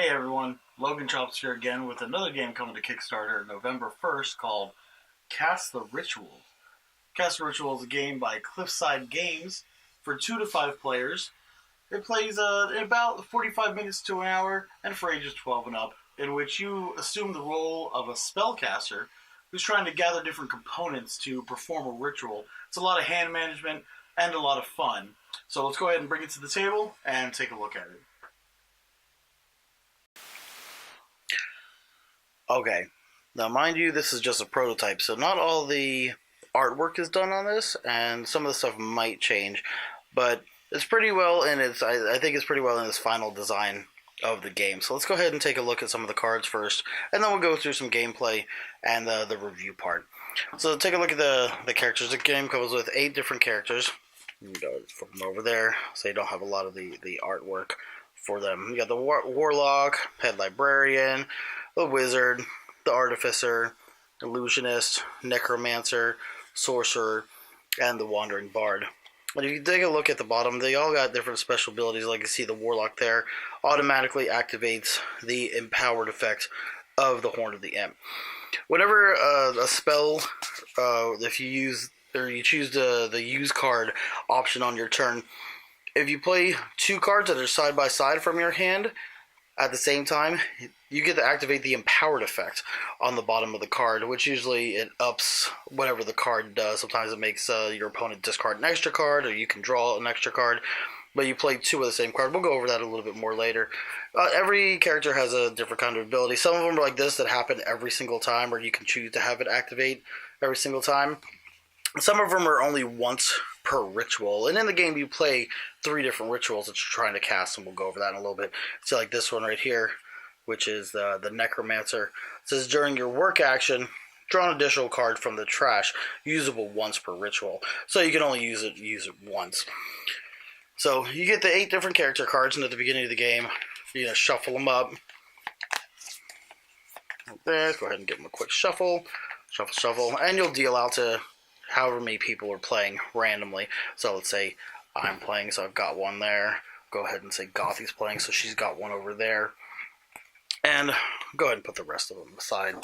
Hey everyone, Logan Chops here again with another game coming to Kickstarter November 1st called Cast the Ritual. Cast the Ritual is a game by Cliffside Games for 2 to 5 players. It plays in about 45 minutes to an hour and for ages 12 and up, in which you assume the role of a spellcaster who's trying to gather different components to perform a ritual. It's a lot of hand management and a lot of fun. So let's go ahead and bring it to the table and take a look at it. Okay, now mind you, this is just a prototype, so not all the artwork is done on this, and some of the stuff might change, but it's pretty well in its, I think it's pretty well in its final design of the game. So let's go ahead and take a look at some of the cards first, and then we'll go through some gameplay and the review part. So take a look at the characters. The game comes with 8 different characters. You go from over there, so you don't have a lot of the artwork for them. You got the Warlock, Head Librarian, the Wizard, the Artificer, Illusionist, Necromancer, Sorcerer, and the Wandering Bard. And if you take a look at the bottom, they all got different special abilities. Like you see, the Warlock there automatically activates the empowered effect of the Horn of the Imp. Whenever a spell, if you use or you choose the use card option on your turn, if you play 2 cards that are side by side from your hand at the same time, you get to activate the empowered effect on the bottom of the card, which usually it ups whatever the card does. Sometimes it makes your opponent discard an extra card, or you can draw an extra card, but you play 2 of the same card. We'll go over that a little bit more later. Every character has a different kind of ability. Some of them are like this that happen every single time, or you can choose to have it activate every single time. Some of them are only once per ritual, and in the game you play 3 different rituals that you're trying to cast, and we'll go over that in a little bit. So like this one right here, which is the Necromancer. It says during your work action, draw an additional card from the trash, usable once per ritual. So you can only use it once. So you get the 8 different character cards, and at the beginning of the game, you shuffle them up. Like this. Go ahead and give them a quick shuffle, shuffle, and you'll deal out to however many people are playing randomly. So let's say I'm playing, so I've got one there. Go ahead and say Gothy's playing, so she's got one over there. And go ahead and put the rest of them aside.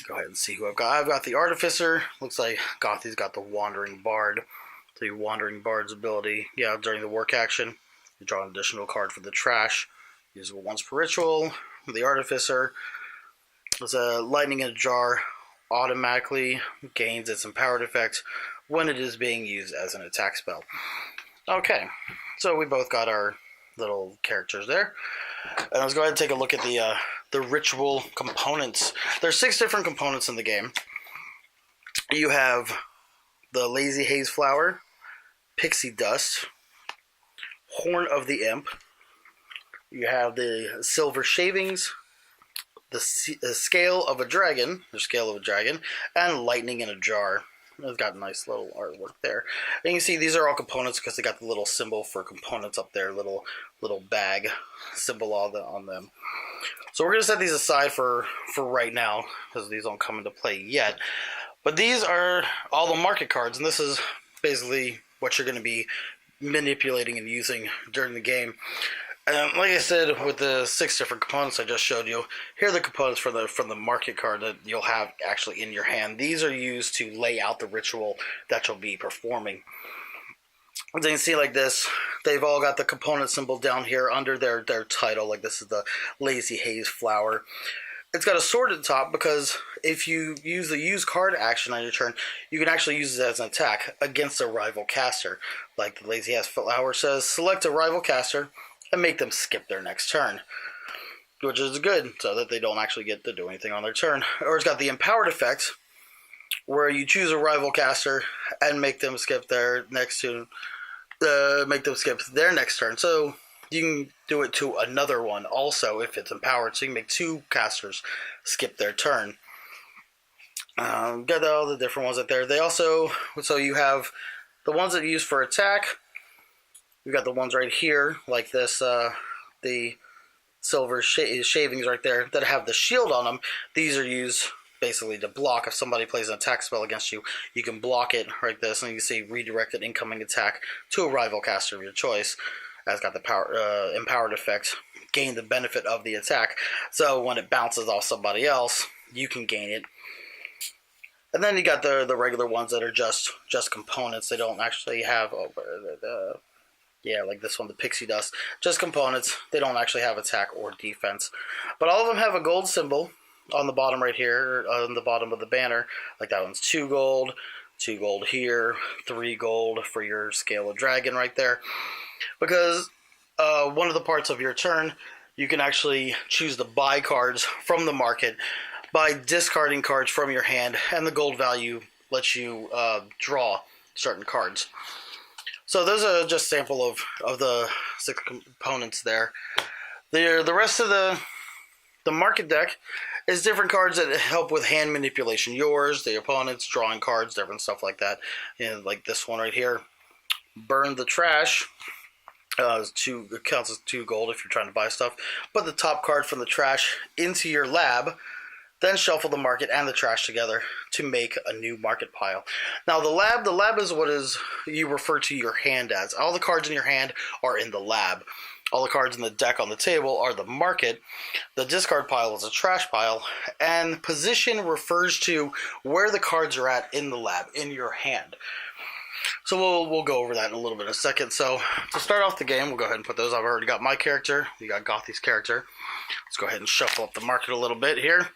Go ahead and see who I've got. I've got the Artificer. Looks like Gothy's got the Wandering Bard. The Wandering Bard's ability, during the work action, you draw an additional card for the trash, usable once per ritual. The Artificer is a lightning in a jar, automatically gains its empowered effect when it is being used as an attack spell. Okay, so we both got our little characters there. And let's go ahead and take a look at the ritual components. There's 6 different components in the game. You have the Lazy Haze Flower, Pixie Dust, Horn of the Imp. You have the Silver Shavings, the Scale of a Dragon, and Lightning in a Jar. It's got a nice little artwork there. And you can see these are all components because they got the little symbol for components up there, little bag symbol on them. So we're going to set these aside for right now because these don't come into play yet. But these are all the market cards, and this is basically what you're going to be manipulating and using during the game. Like I said, with the 6 different components I just showed you, here are the components from the market card that you'll have actually in your hand. These are used to lay out the ritual that you'll be performing. As you can see like this, they've all got the component symbol down here under their title. Like this is the Lazy Haze Flower. It's got a sword at the top because if you use the use card action on your turn, you can actually use it as an attack against a rival caster. Like the Lazy Haze Flower says, select a rival caster and make them skip their next turn, which is good so that they don't actually get to do anything on their turn. Or it's got the empowered effect where you choose a rival caster and make them skip their next turn. So you can do it to another one also if it's empowered. So you can make 2 casters skip their turn. Got all the different ones out there. They also, so you have the ones that you use for attack. We've got the ones right here, like this, the silver shavings right there, that have the shield on them. These are used basically to block. If somebody plays an attack spell against you, you can block it like this, and you can see redirected incoming attack to a rival caster of your choice. That's got the power empowered effect, gain the benefit of the attack. So when it bounces off somebody else, you can gain it. And then you got the regular ones that are just components. They don't actually have yeah, like this one, the pixie dust. Just components. They don't actually have attack or defense. But all of them have a gold symbol on the bottom right here, on the bottom of the banner. Like that one's 2 gold, 2 gold here, 3 gold for your Scale of Dragon right there. Because one of the parts of your turn, you can actually choose to buy cards from the market by discarding cards from your hand, and the gold value lets you draw certain cards. So those are just a sample of the 6 components there. The rest of the market deck is different cards that help with hand manipulation. Yours, the opponent's, drawing cards, different stuff like that. And like this one right here, Burn the Trash. It counts as 2 gold if you're trying to buy stuff. Put the top card from the trash into your lab, then shuffle the market and the trash together to make a new market pile. Now the lab is what you refer to your hand as. All the cards in your hand are in the lab. All the cards in the deck on the table are the market. The discard pile is a trash pile. And position refers to where the cards are at in the lab, in your hand. So we'll go over that in a little bit in a second. So to start off the game, we'll go ahead and put those. I've already got my character. You got Gothy's character. Let's go ahead and shuffle up the market a little bit here.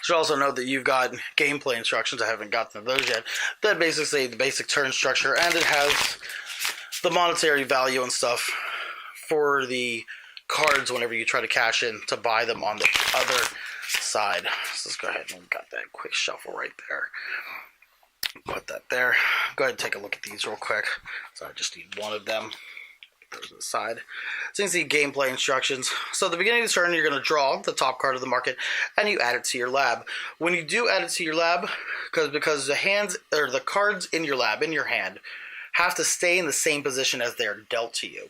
Should also note that you've got gameplay instructions. I haven't gotten to those yet. That basically say the basic turn structure, and it has the monetary value and stuff for the cards whenever you try to cash in to buy them on the other side. So let's go ahead and got that quick shuffle right there. Put that there. Go ahead and take a look at these real quick. So I just need one of them. Put those to the side. So you can see gameplay instructions. So at the beginning of the turn, you're going to draw the top card of the market, and you add it to your lab. When you do add it to your lab, because the cards in your lab, in your hand, have to stay in the same position as they're dealt to you.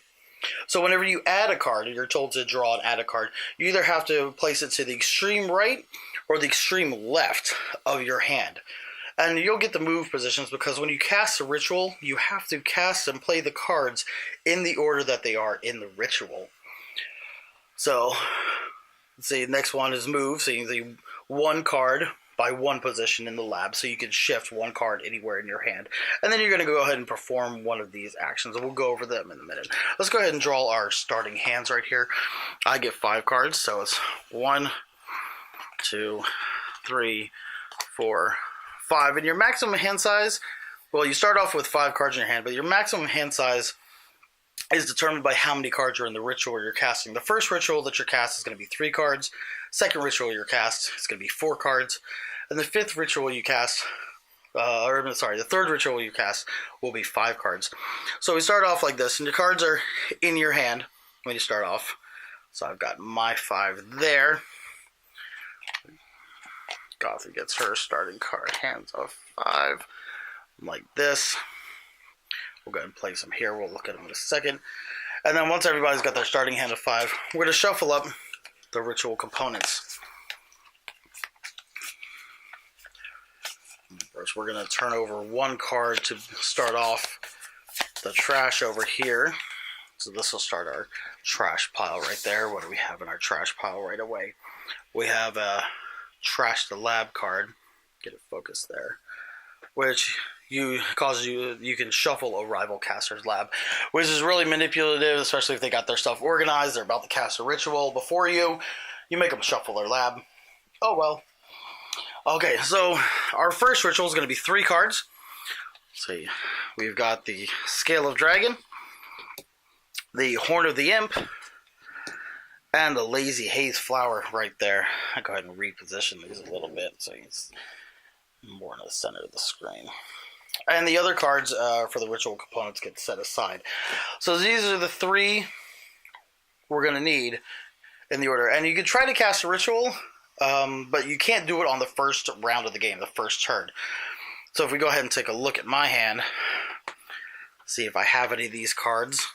So whenever you add a card, you're told to draw and add a card, you either have to place it to the extreme right or the extreme left of your hand. And you'll get the move positions because when you cast a ritual, you have to cast and play the cards in the order that they are in the ritual. So, let's see, the next one is move. So you can see 1 card by 1 position in the lab. So you can shift 1 card anywhere in your hand. And then you're going to go ahead and perform one of these actions. And we'll go over them in a minute. Let's go ahead and draw our starting hands right here. I get 5 cards. So it's 1, 2, 3, 4, 5. And your maximum hand size, well, you start off with 5 cards in your hand, but your maximum hand size is determined by how many cards are in the ritual you're casting. The first ritual that you're cast is going to be 3 cards. Second ritual you're cast is going to be 4 cards. And the 5th ritual you cast, the 3rd ritual you cast will be 5 cards. So we start off like this, and your cards are in your hand when you start off. So I've got my 5 there. Gothy gets her starting card hands of 5, like this. We'll go ahead and place them here. We'll look at them in a second. And then once everybody's got their starting hand of 5, we're going to shuffle up the ritual components. First, we're going to turn over 1 card to start off the trash over here. So this will start our trash pile right there. What do we have in our trash pile right away? We have a Trash the Lab card. Get it focused there. Which causes you can shuffle a rival caster's lab, which is really manipulative, especially if they got their stuff organized, they're about to cast a ritual before you make them shuffle their lab. Oh well. Okay, so our first ritual is going to be 3 cards. Let's see, we've got the Scale of Dragon, the Horn of the Imp, and the Lazy Haze Flower right there. I'll go ahead and reposition these a little bit so it's more in the center of the screen. And the other cards for the ritual components get set aside. So these are the 3 we're going to need in the order. And you can try to cast a ritual, but you can't do it on the first round of the game, the first turn. So if we go ahead and take a look at my hand, see if I have any of these cards.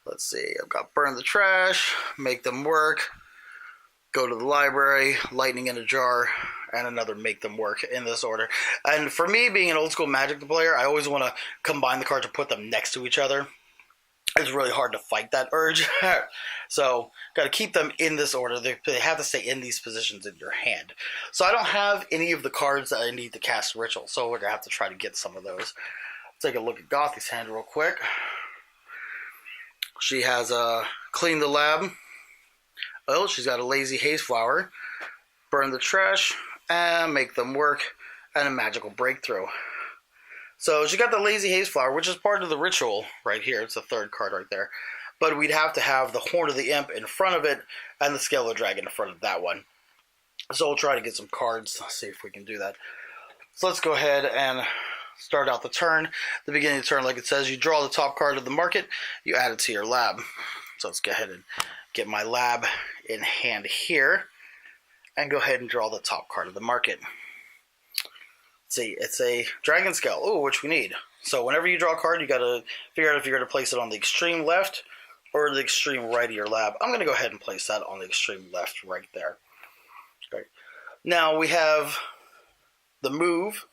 Let's see, I've got Burn the Trash, Make Them Work, Go to the Library, Lightning in a Jar, and another make them work in this order. And for me, being an old school Magic player, I always want to combine the cards and put them next to each other. It's really hard to fight that urge. So, got to keep them in this order. They have to stay in these positions in your hand. So I don't have any of the cards that I need to cast Ritual, so we're going to have to try to get some of those. Let's take a look at Gothy's hand real quick. She has Clean the Lab. Oh, she's got a Lazy Haze Flower. Burn the Trash. And Make Them Work. And a Magical Breakthrough. So she got the Lazy Haze Flower, which is part of the ritual right here. It's the third card right there. But we'd have to have the Horn of the Imp in front of it and the Scale of the Dragon in front of that one. So we'll try to get some cards. Let's see if we can do that. So let's go ahead and start out the turn. The beginning of the turn, like it says, you draw the top card of the market. You add it to your lab. So let's go ahead and get my lab in hand here. And go ahead and draw the top card of the market. See, it's a Dragon Scale, which we need. So whenever you draw a card, you got to figure out if you're going to place it on the extreme left or the extreme right of your lab. I'm going to go ahead and place that on the extreme left right there. Okay. Now we have the move,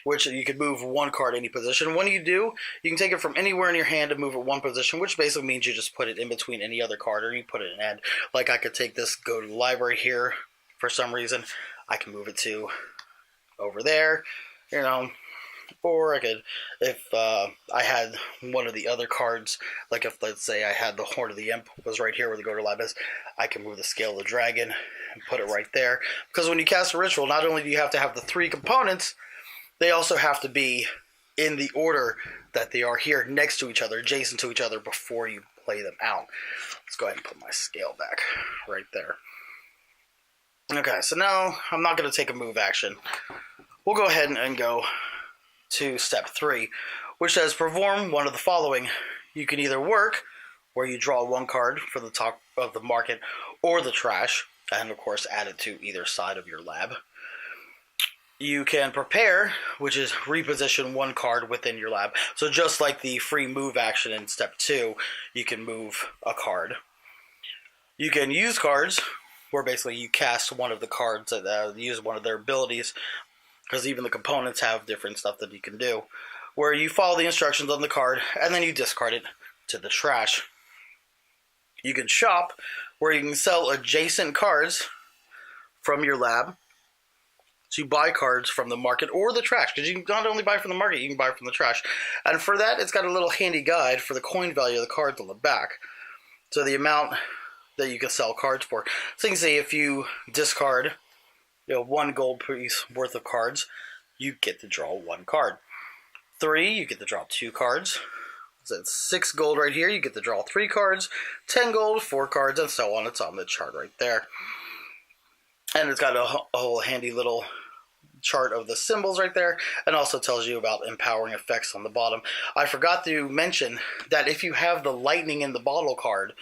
which you can move one card any position. When you do, you can take it from anywhere in your hand and move it one position, which basically means you just put it in between any other card or you put it in hand. Like I could take this, go to the library here for some reason. I can move it to over there, or I could, if I had one of the other cards, like if, let's say, I had the Horn of the Imp was right here where the Go to Lab is, I can move the Scale of the Dragon and put it right there. Because when you cast a ritual, not only do you have to have the three components, they also have to be in the order that they are here, next to each other, adjacent to each other, before you play them out. Let's go ahead and put my scale back right there. Okay, so now I'm not going to take a move action. We'll go ahead and go to step 3, which says perform one of the following. You can either work, where you draw one card for the top of the market, or the trash, and of course add it to either side of your lab. You can prepare, which is reposition one card within your lab. So just like the free move action in step 2, you can move a card. You can use cards, where basically you cast one of the cards that use one of their abilities, because even the components have different stuff that you can do, where you follow the instructions on the card, and then you discard it to the trash. You can shop, where you can sell adjacent cards from your lab. So you buy cards from the market or the trash, because you can not only buy from the market, you can buy from the trash. And for that, it's got a little handy guide for the coin value of the cards on the back. So the amount that you can sell cards for. So you can say if you discard 1 gold piece worth of cards, you get to draw 1 card. 3, you get to draw 2 cards. So it's 6 gold right here, you get to draw 3 cards. 10 gold, 4 cards, and so on. It's on the chart right there. And it's got a whole handy little chart of the symbols right there, and also tells you about empowering effects on the bottom. I forgot to mention that if you have the lightning in the bottle card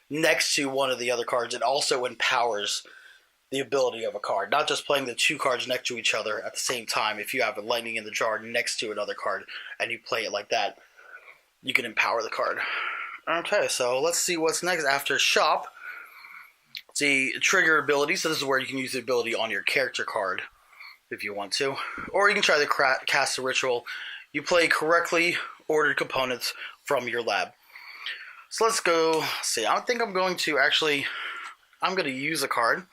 next to one of the other cards, it also empowers the ability of a card. Not just playing the 2 cards next to each other at the same time. If you have a lightning in the jar next to another card and you play it like that, you can empower the card. Okay, so let's see what's next after shop. See, trigger ability. So this is where you can use the ability on your character card if you want to. Or you can try to cast a ritual. You play correctly ordered components from your lab. So let's go see. I think I'm going to use a card.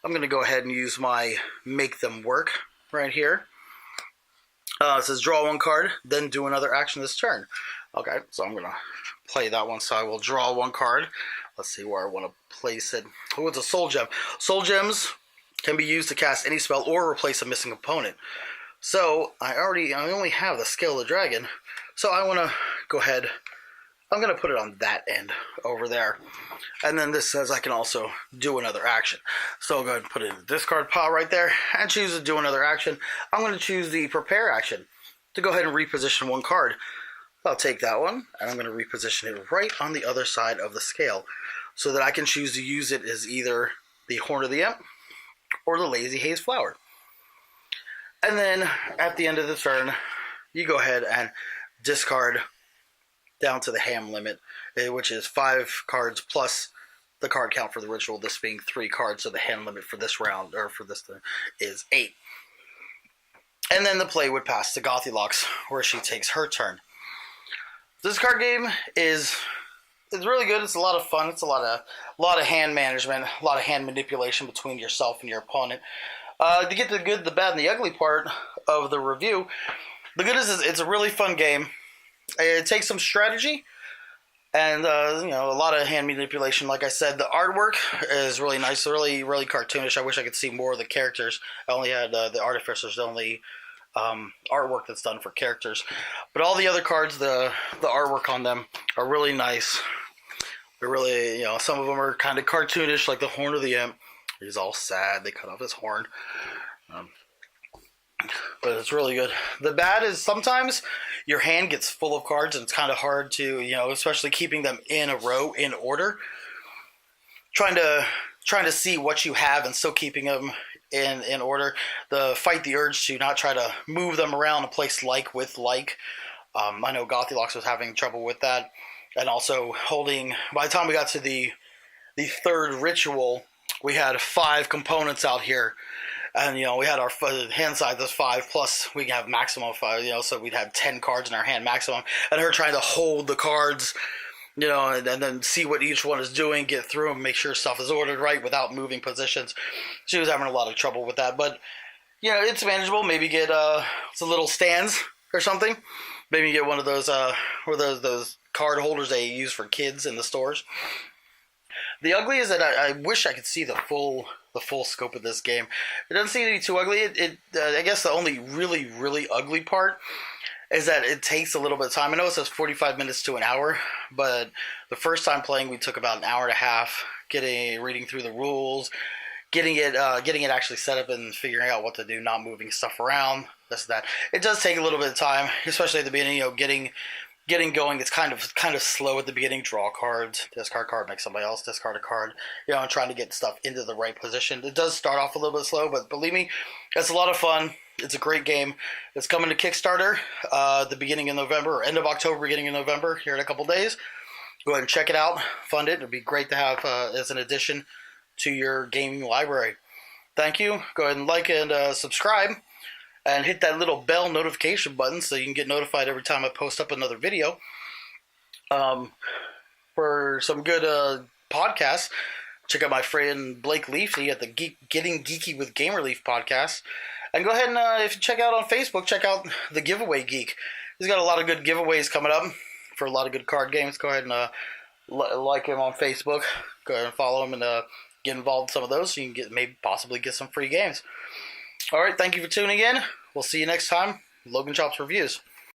I'm going to go ahead and use my Make Them Work right here. It says draw 1 card, then do another action this turn. Okay, so I'm going to play that one. So I will draw 1 card. Let's see where I want to place it. Oh, it's a Soul Gem. Soul Gems can be used to cast any spell or replace a missing component. So I only have the Scale of the Dragon. So I want to go ahead. I'm going to put it on that end over there. And then this says I can also do another action. So I'll go ahead and put it in the discard pile right there and choose to do another action. I'm going to choose the prepare action to go ahead and reposition 1 card. I'll take that one and I'm going to reposition it right on the other side of the scale so that I can choose to use it as either the Horn of the Imp or the Lazy Haze Flower. And then at the end of the turn, you go ahead and discard down to the ham limit, which is 5 cards plus the card count for the ritual, this being 3 cards, so the hand limit for this round, or for this thing, is 8. And then the play would pass to Gothylocks, where she takes her turn. This card game is really good. It's a lot of fun. It's a lot of hand management, a lot of hand manipulation between yourself and your opponent. To get the good, the bad, and the ugly part of the review, the good is it's a really fun game. It takes some strategy and a lot of hand manipulation. Like I said, the artwork is really nice, really cartoonish. I wish I could see more of the characters. I only had the Artificers, the only artwork that's done for characters. But all the other cards, the artwork on them are really nice. They're really, some of them are kind of cartoonish, like the Horn of the Imp. He's all sad. They cut off his horn. But it's really good. The bad is sometimes your hand gets full of cards and it's kind of hard to, especially keeping them in a row in order. Trying to see what you have and still keeping them in order. Fight the urge to not try to move them around and place like with like. I know Gothylocks was having trouble with that. And also holding, by the time we got to the third ritual, we had 5 components out here. And, we had our hand size as 5, plus we can have maximum 5, so we'd have 10 cards in our hand maximum. And her trying to hold the cards, and then see what each one is doing, get through them, make sure stuff is ordered right without moving positions. She was having a lot of trouble with that. But, it's manageable. Maybe get some little stands or something. Maybe get one of those, those card holders they use for kids in the stores. The ugly is that I wish I could see the full scope of this game. It doesn't seem to be too ugly. I guess the only really ugly part is that it takes a little bit of time. I know it says 45 minutes to an hour, but the first time playing we took about an hour and a half reading through the rules, getting it actually set up and figuring out what to do, not moving stuff around, this and that. It does take a little bit of time, especially at the beginning, getting going. It's kind of slow at the beginning. Draw cards, discard card, make somebody else discard a card, and trying to get stuff into the right position. It does start off a little bit slow, but believe me, it's a lot of fun. It's a great game. It's coming to Kickstarter the beginning of November, or end of October, beginning of November, here in a couple days. Go ahead and check it out, fund it. It'd be great to have as an addition to your gaming library. Thank you. Go ahead and like and subscribe. And hit that little bell notification button so you can get notified every time I post up another video. For some good podcasts, check out my friend Blake Leafy at the Getting Geeky with Gamer Leaf podcast. And go ahead and, if you check out on Facebook, check out the Giveaway Geek. He's got a lot of good giveaways coming up for a lot of good card games. Go ahead and like him on Facebook. Go ahead and follow him and get involved in some of those so you can possibly get some free games. Alright, thank you for tuning in. We'll see you next time. Logan Chops Reviews.